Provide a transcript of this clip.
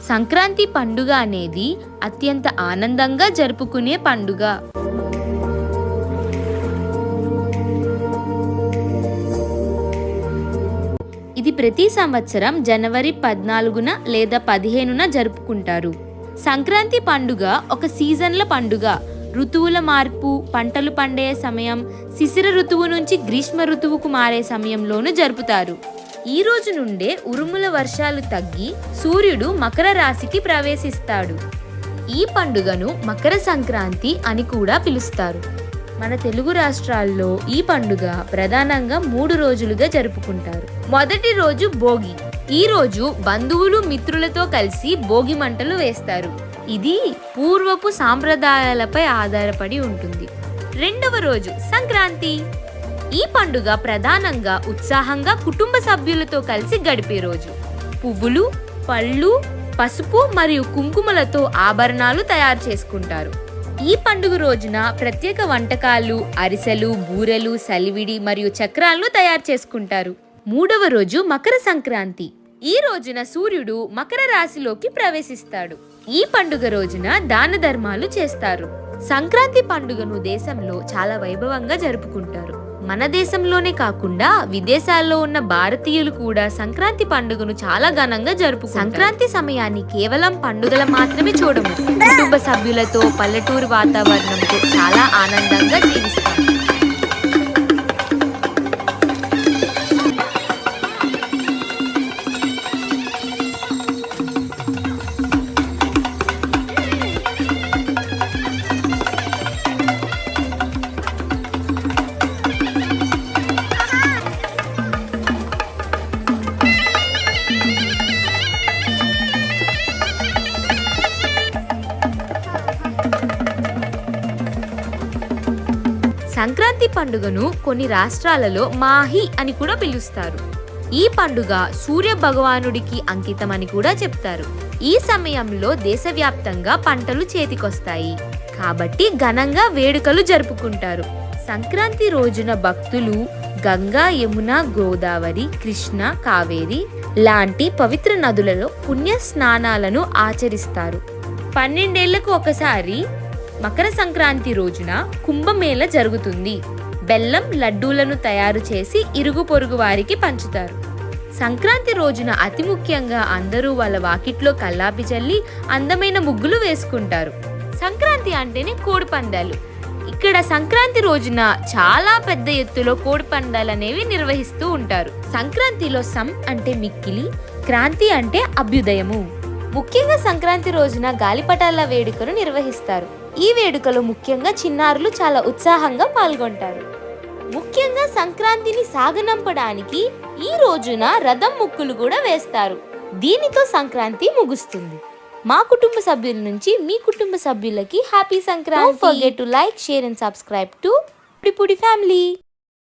సంక్రాంతి పండుగ అనేది అత్యంత ఆనందంగా జరుపుకునే పండుగ. ఇది ప్రతి సంవత్సరం జనవరి 14న లేదా 15న జరుపుకుంటారు. సంక్రాంతి పండుగ ఒక సీజన్ల పండుగ. ఋతువుల మార్పు, పంటలు పండే సమయం, శిశిర ఋతువు నుంచి గ్రీష్మ ఋతువుకు మారే సమయంలోనూ జరుపుతారు. ఈ రోజు నుండే ఉరుముల వర్షాలు తగ్గి సూర్యుడు మకర రాశికి ప్రవేశిస్తాడు. ఈ పండుగను మకర సంక్రాంతి అని కూడా పిలుస్తారు. మన తెలుగు రాష్ట్రాల్లో ఈ పండుగ ప్రధానంగా 3 రోజులుగా జరుపుకుంటారు. మొదటి రోజు భోగి. ఈ రోజు బంధువులు మిత్రులతో కలిసి భోగి మంటలు వేస్తారు. ఇది పూర్వపు సాంప్రదాయాలపై ఆధారపడి ఉంటుంది. రెండవ రోజు సంక్రాంతి. ఈ పండుగ ప్రధానంగా ఉత్సాహంగా కుటుంబ సభ్యులతో కలిసి గడిపే రోజు. పువ్వులు, పళ్ళు, పసుపు మరియు కుంకుమలతో ఆభరణాలు తయారు చేసుకుంటారు. ఈ పండుగ రోజున ప్రత్యేక వంటకాలు, అరిసెలు, బూరెలు, సలివిడి మరియు చక్రాలను తయారు చేసుకుంటారు. మూడవ రోజు మకర సంక్రాంతి. ఈ రోజున సూర్యుడు మకర రాశిలోకి ప్రవేశిస్తాడు. ఈ పండుగ రోజున దాన ధర్మాలు చేస్తారు. సంక్రాంతి పండుగను దేశంలో చాలా వైభవంగా జరుపుకుంటారు. మన దేశంలోనే కాకుండా విదేశాల్లో ఉన్న భారతీయులు కూడా సంక్రాంతి పండుగను చాలా ఘనంగా జరుపుకుంటారు. సంక్రాంతి సమయాన్ని కేవలం పండుగల మాత్రమే చూడము. కుటుంబ సభ్యులతో పల్లెటూరు వాతావరణంతో చాలా ఆనందంగా జీవిస్తారు. సంక్రాంతి పండుగను కొన్ని రాష్ట్రాలలో మాహి అని కూడా పిలుస్తారు. ఈ పండుగ సూర్య భగవానుడికి అంకితం అని కూడా చెప్తారు. ఈ సమయంలో దేశవ్యాప్తంగా పంటలు చేతికొస్తాయి కాబట్టి ఘనంగా వేడుకలు జరుపుకుంటారు. సంక్రాంతి రోజున భక్తులు గంగా, యమున, గోదావరి, కృష్ణ, కావేరి లాంటి పవిత్ర నదులలో పుణ్య స్నానాలను ఆచరిస్తారు. 12 ఏళ్లకు ఒకసారి మకర సంక్రాంతి రోజున కుంభమేళ జరుగుతుంది. బెల్లం లడ్డూలను తయారు చేసి ఇరుగు పొరుగు వారికి పంచుతారు. సంక్రాంతి రోజున అతి ముఖ్యంగా అందరూ వాళ్ళ వాకిట్లో కల్లాపి చల్లి అందమైన ముగ్గులు వేసుకుంటారు. సంక్రాంతి అంటేనే కోడి పందాలు. ఇక్కడ సంక్రాంతి రోజున చాలా పెద్ద ఎత్తులో కోడి పందాలు అనేవి నిర్వహిస్తూ ఉంటారు. సంక్రాంతిలో సం అంటే మిక్కిలి, క్రాంతి అంటే అభ్యుదయము. ముఖ్యంగా సంక్రాంతి రోజున గాలిపటాల వేడుకను నిర్వహిస్తారు. ఈ వేడుకలో ముఖ్యంగా చిన్నారులు చాలా ఉత్సాహంగా పాల్గొంటారు. ముఖ్యంగా సంక్రాంతిని సాగనంపడానికి ఈ రోజున రథం ముక్కులు కూడా వేస్తారు. దీనితో సంక్రాంతి ముగుస్తుంది. మా కుటుంబ సభ్యుల నుంచి మీ కుటుంబ సభ్యులకి happy Sankranti. Don't forget to like, share and subscribe to Pudipudi family.